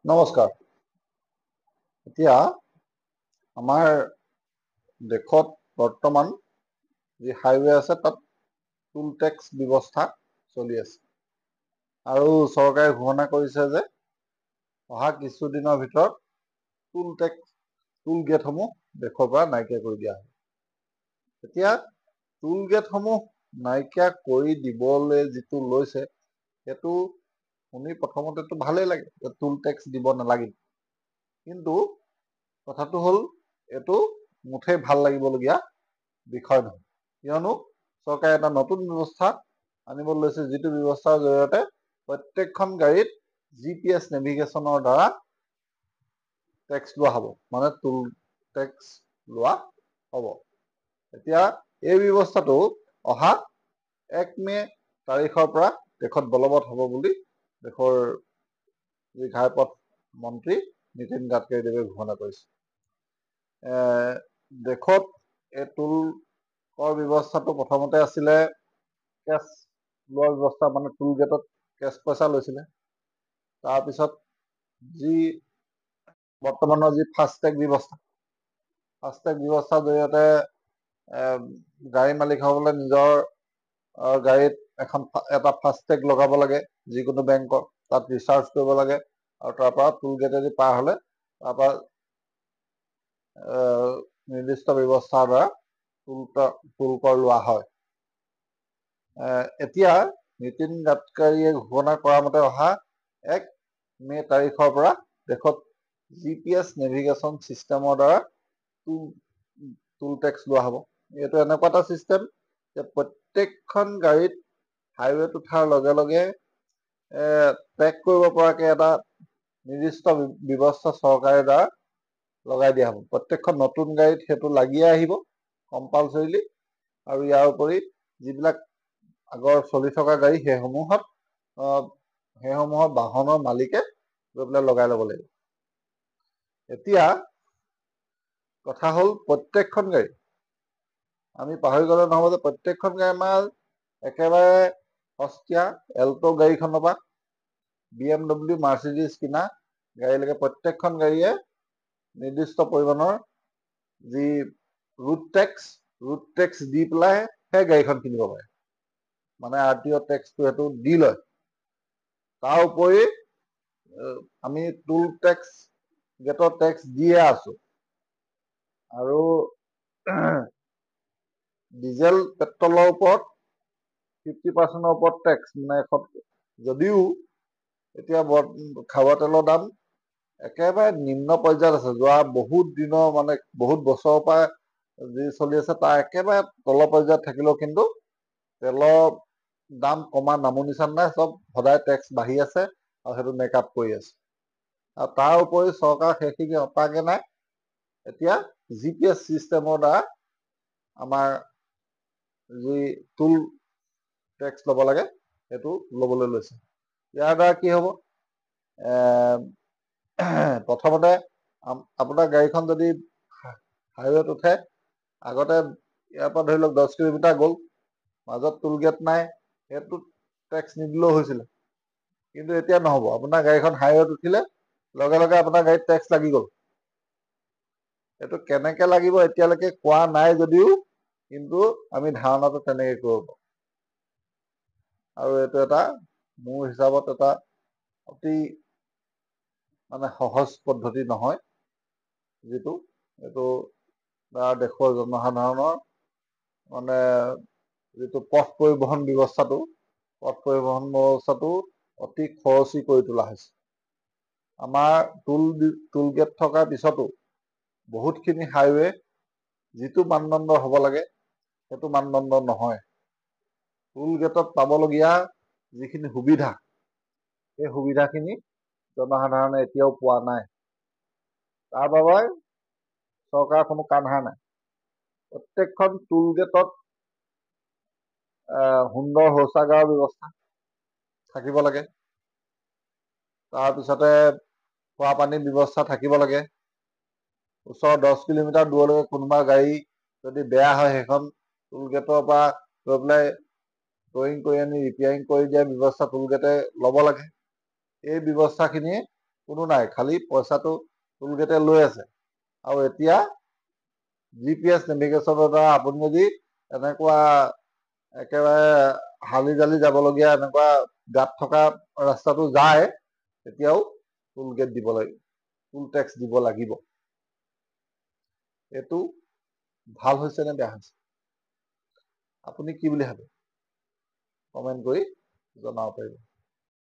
নমস্কাৰ। এতিয়া আমাৰ দেশত বৰ্তমান যি হাইৱে আছে তাত টুল টেক্স ব্যৱস্থা চলি আছে আৰু চৰকাৰে ঘোষণা কৰিছে যে অহা কিছুদিনৰ ভিতৰত টুল গেটসমূহ দেশৰ পৰা নাইকিয়া কৰি দিয়া হ'ব। এতিয়া টুল গেটসমূহ নাইকিয়া কৰি দিবলৈ যিটো লৈছে সেইটো শুনি প্ৰথমতেতো ভালেই লাগে যে টুল টেক্স দিব নালাগিব, কিন্তু কথাটো হ'ল এইটো মুঠেই ভাল লাগিবলগীয়া বিষয় নহয়, কিয়নো চৰকাৰে এটা নতুন ব্যৱস্থা আনিব লৈছে, যিটো ব্যৱস্থাৰ জৰিয়তে প্ৰত্যেকখন গাড়ীত GPS নেভিগেশ্যনৰ দ্বাৰা টেক্স লোৱা হ'ব, মানে টুল টেক্স লোৱা হ'ব। এতিয়া এই ব্যৱস্থাটো অহা 1 মে তাৰিখৰ পৰা দেশত বলবৎ হ'ব বুলি দেশৰ যি ঘাইপথ মন্ত্ৰী নীতিন গাডকাৰীদেৱে ঘোষণা কৰিছে। দেশত এই টুলৰ ব্যৱস্থাটো প্ৰথমতে আছিলে কেছ লোৱাৰ ব্যৱস্থা, মানে টুল গেটত কেছ পইচা লৈছিলে। তাৰপিছত যি বৰ্তমানৰ যি ফাষ্টেগ ব্যৱস্থাৰ জৰিয়তে গাড়ী মালিকসকলে নিজৰ গাড়ীত এটা ফাষ্টেগ লগাব লাগে, যিকোনো বেংকৰ তাত ৰিচাৰ্জ কৰিব লাগে আৰু তাৰ পৰা টুল গেটেদি পাৰ হ'লে তাৰ পৰা নিৰ্দিষ্ট ব্যৱস্থাৰ দ্বাৰা টুল কৰ লোৱা হয়। এতিয়া নীতিন গাডকাৰীয়ে ঘোষণা কৰা মতে অহা 1 মে তাৰিখৰ পৰা দেশত GPS নেভিগেশ্যন ছিষ্টেমৰ দ্বাৰা টুল টেক্স লোৱা হ'ব। এইটো এনেকুৱা এটা ছিষ্টেম যে প্ৰত্যেকখন গাড়ীত হাইৱেত উঠাৰ লগে লগে ট্ৰেক কৰিব পৰাকৈ এটা নিৰ্দিষ্ট ব্যৱস্থা চৰকাৰে দ্বাৰা লগাই দিয়া হ'ব। প্ৰত্যেকখন নতুন গাড়ীত সেইটো লাগিয়ে আহিব কম্পালচৰিলি, আৰু ইয়াৰ উপৰি যিবিলাক আগৰ চলি থকা গাড়ী সেইসমূহৰ বাহনৰ মালিকে গৈ পেলাই লগাই ল'ব লাগিব। এতিয়া কথা হ'ল প্ৰত্যেকখন গাড়ী আমি পাহৰি গ'লে নহ'ব যে প্ৰত্যেকখন গাড়ী আমাৰ একেবাৰে সস্তীয়া এল্ট' গাড়ীখনৰ পৰা BMW, মাৰ্চিডিজ কিনা গাড়ীলৈকে প্ৰত্যেকখন গাড়ীয়ে নিৰ্দিষ্ট পৰিমাণৰ যি ৰুট টেক্স দি পেলাই সেই গাড়ীখন কিনিব পাৰে, মানে RTO টেক্সটো সেইটো দি লয়। তাৰ উপৰি আমি টুল টেক্স গেটৰ টেক্স দিয়ে আছো, আৰু ডিজেল পেট্ৰলৰ ওপৰত 50% ওপৰত টেক্স, মানে যদিও এতিয়া খাৰুৱা তেলৰ দাম একেবাৰে নিম্ন পৰ্যায়ত আছে, যোৱা বহুত দিনৰ মানে বহুত বছৰৰ পৰা যি চলি আছে তাৰ একেবাৰে তলৰ পৰ্যায়ত থাকিলেও কিন্তু তেলৰ দাম কমা নামো নিচান নাই, চব সদায় টেক্স বাঢ়ি আছে আৰু সেইটো মেকআপ কৰি আছে। আৰু তাৰ উপৰি চৰকাৰ সেইখিনি অতাকে নাই, এতিয়া GPS ছিষ্টেমৰ দ্বাৰা আমাৰ যি টুল টেক্স ল'ব লাগে সেইটো ল'বলৈ লৈছে। ইয়াৰ দ্বাৰা কি হ'ব, প্ৰথমতে আপোনাৰ গাড়ীখন যদি হাইৱেত উঠে, আগতে ইয়াৰ পৰা ধৰি লওক 10 কিলোমিটাৰ গ'ল, মাজত টুল গেট নাই, সেইটো টেক্স নিদিলেও হৈছিলে। কিন্তু এতিয়া নহ'ব, আপোনাৰ গাড়ীখন হাইৱেত উঠিলে লগে লগে আপোনাৰ গাড়ীত টেক্স লাগি গ'ল। এইটো কেনেকে লাগিব এতিয়ালৈকে কোৱা নাই যদিও, কিন্তু আমি ধাৰণাটো তেনেকে কৰিব পাৰোঁ। আৰু এইটো এটা মোৰ হিচাপত এটা অতি মানে সহজ পদ্ধতি নহয়, এইটো দেশৰ জনসাধাৰণৰ মানে যিটো পথ পৰিবহণ ব্যৱস্থাটো অতি খৰচী কৰি তোলা হৈছে। আমাৰ টুল গেট থকাৰ পিছতো বহুতখিনি হাইৱে যিটো মানদণ্ডৰ হ'ব লাগে সেইটো মানদণ্ড নহয়। টুল গেটত পাবলগীয়া যিখিনি সুবিধা, সেই সুবিধাখিনি জনসাধাৰণে এতিয়াও পোৱা নাই। তাৰ বাবে চৰকাৰৰ কোনো কাণ সাৰ নাই। প্ৰত্যেকখন টুল গেটত সুন্দৰ শৌচাগাৰৰ ব্যৱস্থা থাকিব লাগে, তাৰপিছতে খোৱা পানীৰ ব্যৱস্থা থাকিব লাগে। ওচৰৰ 10 কিলোমিটাৰ দূৰলৈকে কোনোবা গাড়ী যদি বেয়া হয়, সেইখন টুল গেটৰ পৰা গৈ পেলাই ট'য়িং কৰি আনি ৰিপেয়াৰিং কৰি দিয়াৰ ব্যৱস্থা টুল গেটে ল'ব লাগে। এই ব্যৱস্থাখিনি কোনো নাই, খালি পইচাটো টোল গেটে লৈ আছে। আৰু এতিয়া GPS নেভিগেশ্যনৰ দ্বাৰা আপুনি যদি এনেকুৱা একেবাৰে হালি জালি যাবলগীয়া এনেকুৱা গাঁত থকা ৰাস্তাটো যায়, তেতিয়াও টোল গেট দিব লাগিব, টোল টেক্স দিব লাগিব। এইটো ভাল হৈছে নে বেয়া হৈছে? আপুনি কি বুলি ভাবে? কমেণ্ট কৰি জনাব পাৰিব।